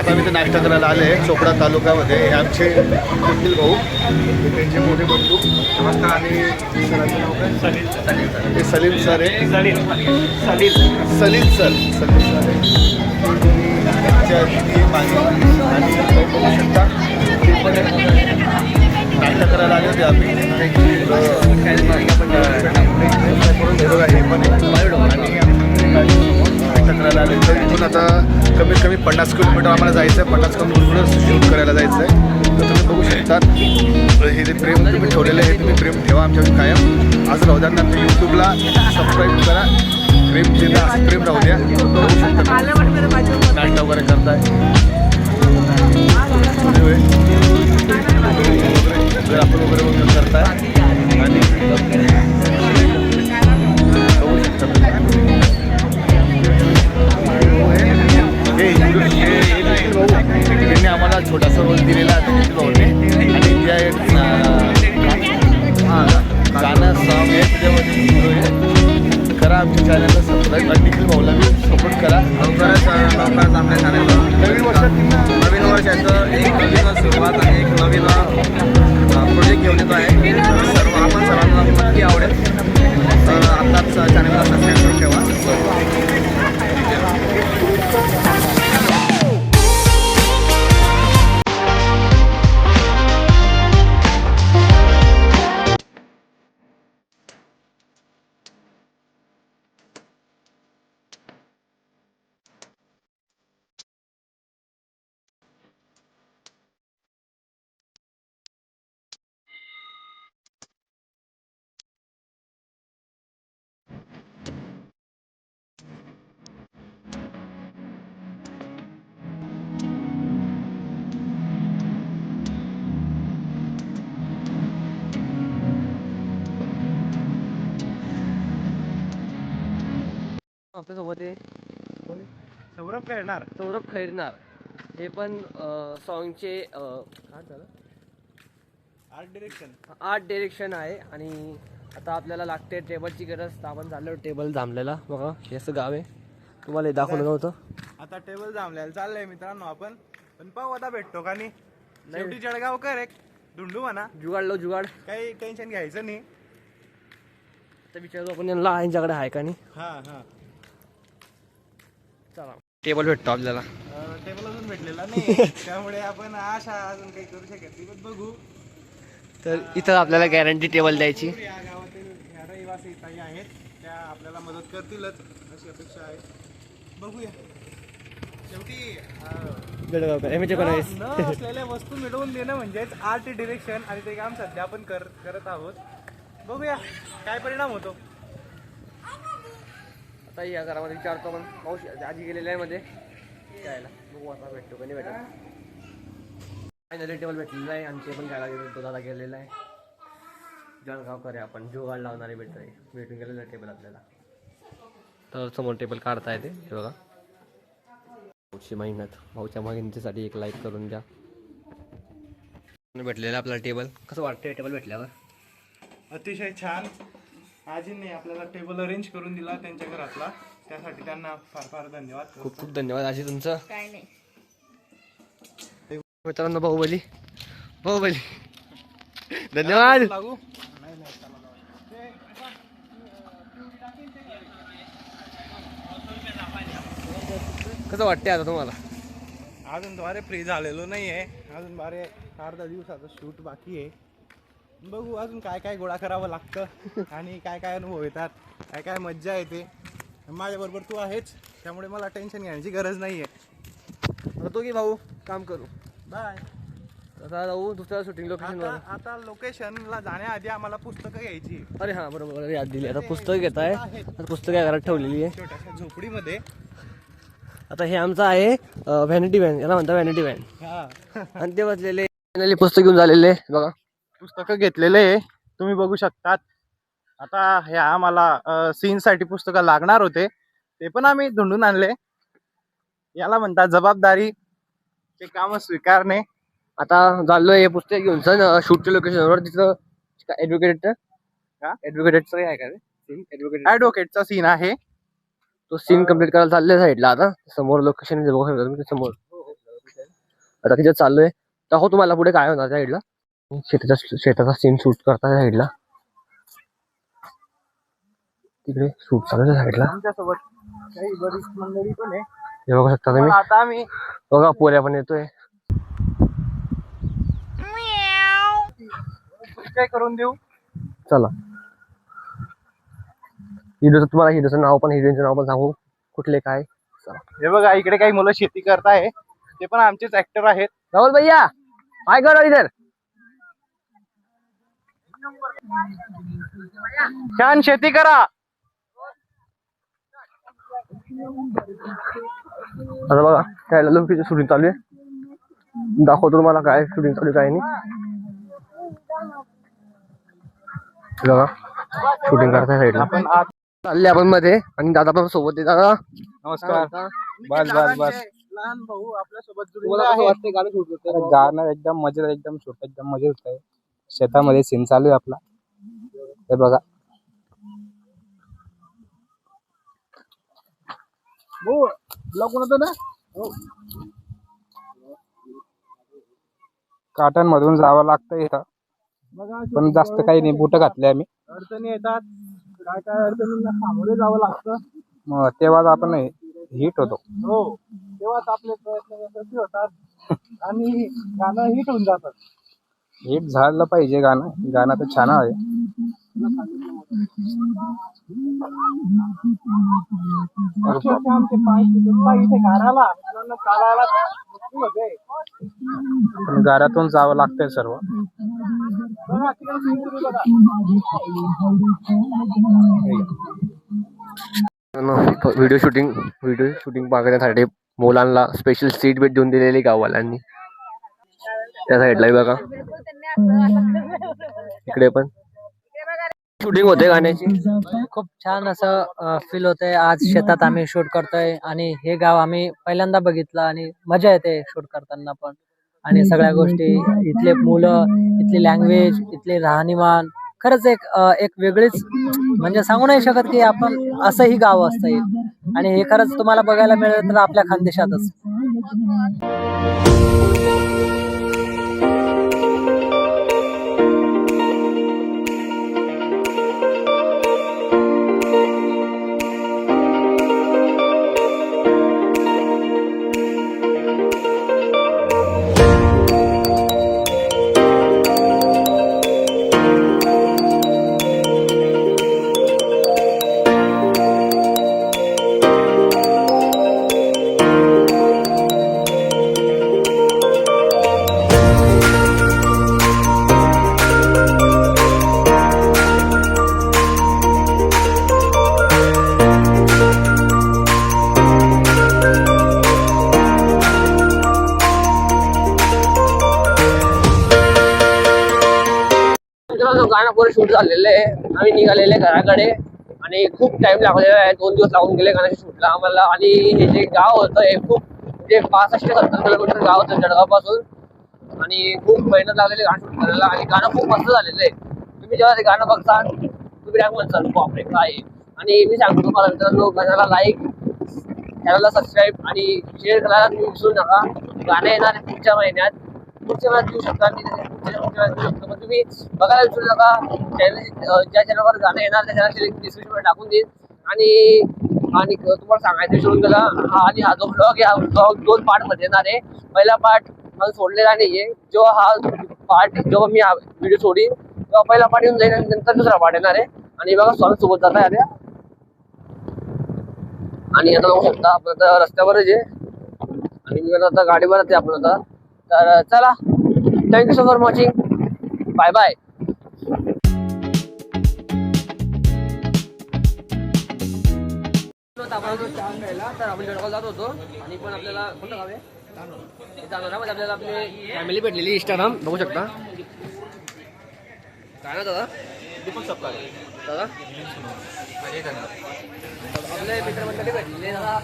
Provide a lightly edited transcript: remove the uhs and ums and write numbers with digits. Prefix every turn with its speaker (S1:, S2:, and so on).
S1: आता मी ते नाश्ता करायला आले चोपडा तालुक्यामध्ये. हे आमचे निखिल भाऊ, त्यांचे मोठे बंधू आणि सरांचं नाव काय? हे सलीम सर आहे. सलीम सर आहे. त्यांच्या टीम आणि बघू शकता ते पण नाश्ता करायला आले होते आम्ही. नाश्ता करायला आले तर इथून आता कमीत कमी 50 किलोमीटर आम्हाला जायचं आहे. 50 किलोमीटर शूट करायला जायचं आहे. तर तुम्ही बघू शकता हे जे प्रेम तुम्ही ठेवलेलं आहे तुम्ही प्रेम ठेवा आमच्यावर कायम. आज राहू द्या. नंतर यूट्यूबला सबस्क्राईब करा. प्रेम जे असं प्रेम राहू द्या. बघू शकता नाश्ता वगैरे करताय. आपण वगैरे करताय आणि बघू शकता त्यांनी आम्हाला छोटासा रोल दिलेला आहे भाऊने. आणि जे गाणं सॉंग आहे त्याच्यामध्ये करा आमच्या चॅनलला सबस्क्राईब आणि निखिल भाऊला बी सपोर्ट करा. लवकरच आपल्या चॅनलला नवीन वर्षाचं एक नवीन सुरुवात आणि एक नवीन प्रोजेक्ट घेऊन येतो आहे. आपण सर्वांना नक्की आवडेल. तर आत्ताच चॅनलला सबस्क्राईब करून ठेवा.
S2: आपल्यासोबत सौरभ खैरनार. हे पण सॉन्गचे आर्ट डिरेक्शन आहे. आणि आता आपल्याला लागते टेबलची गरज. तर आपण चाललो टेबल थांबलेला. बघा हे असं गाव आहे. तुम्हाला हे दाखवलं नव्हतं.
S3: आता टेबल थांबलेला चाललंय मित्रांनो. आपण पण पाहू आता भेटतो का नाही. शेवटी जळगावकर एक धुंडू म्हणा.
S2: जुगाड
S3: काही टेन्शन घ्यायचं नाही.
S2: तर विचारतो आपण यांना यांच्याकडे आहे का नाही.
S3: हा
S2: चला टेबल भेटतो आपल्याला.
S3: टेबल अजून भेटलेला नाही. त्यामुळे आपण आशा अजून काही करू शकत नाही. पण बघू.
S2: तर इथं आपल्याला गॅरंटी टेबल द्यायची.
S3: या गावातील ह्या रहिवासी ताई आहेत. त्या आपल्याला मदत करतीलच अशी अपेक्षा आहे. बघूया. शेवटी न असलेल्या वस्तू मिळवून देणं म्हणजेच आर्ट डिरेक्शन. आणि ते काम सध्या आपण करत आहोत. बघूया काय परिणाम होतो.
S2: आता या घरामध्ये विचारतो आपण. मावशी आजी गेलेल्या आहे मध्ये घ्यायला. बघू आता भेटतो का नाही भेटत. फायनली टेबल भेटलेलं आहे. आणि ते पण घ्यायला गेलो. तो दादा गेलेला आहे. जळगावकर आहे. आपण जुगाड लावणारे भेटून गेलेलं आहे टेबल आपल्याला. तर समोर टेबल काढता येते. हे बघा भाऊची मेहनत. भाऊच्या मेहनतीसाठी एक लाईक करून द्या. भेटलेलं आपल्याला टेबल. कसं वाटतं टेबल भेटल्यावर?
S3: अतिशय छान. आजींनी आपल्याला टेबल अरेंज करून दिला त्यांच्या घरातला. त्यासाठी त्यांना फार फार धन्यवाद.
S2: खूप खूप धन्यवाद आजी तुमचं.
S4: काय नाही.
S2: मित्रांनो बाहुबली धन्यवाद.
S3: लागू
S2: कसं वाटते आता तुम्हाला?
S3: अजून द्वारे फ्री झालेलो नाही आहे. अजून बारे अर्धा दिवसाचं शूट बाकी आहे. बघू अजून काय काय गोळा करावं लागतं आणि काय काय अनुभव येतात. काय काय मज्जा येते. माझ्याबरोबर तू आहेच. त्यामुळे मला टेन्शन घेण्याची गरज नाही आहे.
S2: होतो की भाऊ काम करू.
S3: बाय.
S2: आता जाऊ दुसऱ्या शूटिंग लोकेशनवर.
S3: आता लोकेशनला जाण्याआधी आम्हाला पुस्तकं घ्यायची.
S2: अरे हां बरोबर याद दिली. आता पुस्तक घेत आहे. आता पुस्तकं घरात ठेवलेली आहे
S3: छोट्याशा झोपडीमध्ये.
S2: आता हे आमचं आहे व्हॅनिटी व्हॅन. याला म्हणतात व्हॅनिटी व्हॅन.
S3: हा
S2: आणि ते बसलेले फायनली पुस्तक घेऊन झालेले बघा.
S3: पुस्तकं घेतलेले तुम्ही बघू शकतात. आता हे आम्हाला सीनसाठी पुस्तकं लागणार होते. ते पण आम्ही धुंडून आणले. याला म्हणतात जबाबदारी. ते काम स्वीकारणे.
S2: आता चाललोय हे पुस्तक घेऊन सण शूटच्या लोकेशनवर. तिथं ॲडव्होकेटचं आहे का रे?
S3: ऍडव्होकेटचा सीन आहे.
S2: तो सीन कम्प्लीट करायला चालले साईडला. आता समोर लोकेशन बघू शकता तुम्ही समोर. आता तिथे चाललोय दाखव तुम्हाला पुढे काय होणार त्या साईडला. शेताचा सीन शूट करता त्या साईडला, तिकडे शूट चालू त्या साईडला.
S3: आमच्यासोबत काही बरीच मंडळी पण आहे.
S2: हे बघू शकता तुम्ही.
S3: आता आम्ही
S2: बघा पोऱ्या पण येतोय.
S3: काय करून देऊ.
S2: चला हिरोचं तुम्हाला हिरोचं नाव पण हिरोईनचं नाव पण सांगू कुठले काय. चला
S3: हे बघा इकडे काही मुलं शेती करताय, ते पण आमचेच ऍक्टर आहेत.
S2: राहुल भैया काय करो इधर.
S3: छान शेती करा.
S2: आता बघा काय लोकेशन शूटिंग चालू आहे, दाखवतो तुम्हाला काय शूटिंग चालू आहे काय नाही. बघा शूटिंग करताय साईडला.
S3: आपण आत
S2: चालले आपण मध्ये आणि दादा पण सोबत आहे. दादा
S3: नमस्कार. बस बस बस. लहान भाऊ आपल्या सोबत
S2: तुम्हाला कसं वाटतंय गाणं शूट करतोय.
S3: गाणं एकदम मजेत, एकदम शूट एकदम मजेत आहे. शेतामध्ये सीन चालू आहे आपला. हे बघा काठांमधून जावं लागतं इथं, पण जास्त काही नाही. बुट घातले आम्ही. अडचणी येतात, काय काय अडचणींना सामोरे जावं लागतं. मग तेव्हाच आपण हिट होतो. हो तेव्हाच आपले प्रयत्न यशस्वी होतात आणि गाणं हिट होऊन जातात. हिट झालं पाहिजे गाणं. गाणं तर छान आहे. आमचे पाय इथे गाराला चालायला होते, पण गारातून जावं लागतंय सर्व.
S2: व्हिडिओ शूटिंग बघण्यासाठी मुलांना स्पेशल सीट बेट देऊन दिलेली गाववाल्यांनी. त्या साईडला बघा इकडे पण शूटिंग होते गाण्याची.
S4: खूप छान असं फील होतंय. आज शेतात आम्ही शूट करतोय आणि हे गाव आम्ही पहिल्यांदा बघितलं आणि मजा येते शूट करताना पण. आणि सगळ्या गोष्टी, इथले मुलं, इथली लँग्वेज, इथले राहणीमान, खरंच एक वेगळीच, म्हणजे सांगू नाही शकत की आपण असंही गाव असतं. आणि हे खरंच तुम्हाला बघायला मिळेल तर आपल्या खानदेशातच.
S2: गाणं पुढे शूट झालेलं आहे. आम्ही निघालेले घराकडे आणि खूप टाइम लागलेला आहे. 2 दिवस लागून गेले गाण्याच्या शूटला आम्हाला. आणि हे जे गाव होतं हे खूप म्हणजे 65-70 किलोमीटर गाव होतं जळगाव पासून. आणि खूप मेहनत लागलेली गाणं शूट करायला. आणि गाणं खूप मस्त झालेलं आहे. तुम्ही जेव्हा ते गाणं बघता तुम्ही काय म्हणताल बापरे काय. आणि मी सांगतो तुम्हाला मित्रांनो, गाण्याला लाईक, चॅनलला सबस्क्राईब आणि शेअर करायला तुम्ही विसरू नका. गाणं येणार आहे पुढच्या महिन्यात देऊ शकता. पण तुम्ही बघायला विसरू नका. ज्या चॅनलवर गाणं येणार त्या चॅनलची लिंक डिस्क्रिप्शनमध्ये टाकून देईल. आणि तुम्हाला सांगायचं विसरून गेला, आणि हा जो ब्लॉग आहे, हा ब्लॉग 2 पार्टमध्ये येणार आहे. पहिला पार्ट मला सोडलेला नाहीये. हा पार्ट जेव्हा मी हा व्हिडिओ सोडीन तेव्हा पहिला पार्ट येऊन जाईल आणि नंतर दुसरा पार्ट येणार आहे. आणि बघा स्वामी सोबत जात आहे आता. आणि आता बघू शकता आपण आता रस्त्यावरच आहे आणि मी आता गाडीवरच आहे आपण आता. तर चला, thank you so for watching. Bye bye. तर आपण जळगाव जात होतो आणि पण आपल्याला कोणतं गाव आहे जाणार. आपल्याला आपली फॅमिली भेटलेली इंस्टाग्राम बघू शकता. काय ना दादा दीपक सपकाळ दादा आपले मित्रमंडळी भेटलेले दादा.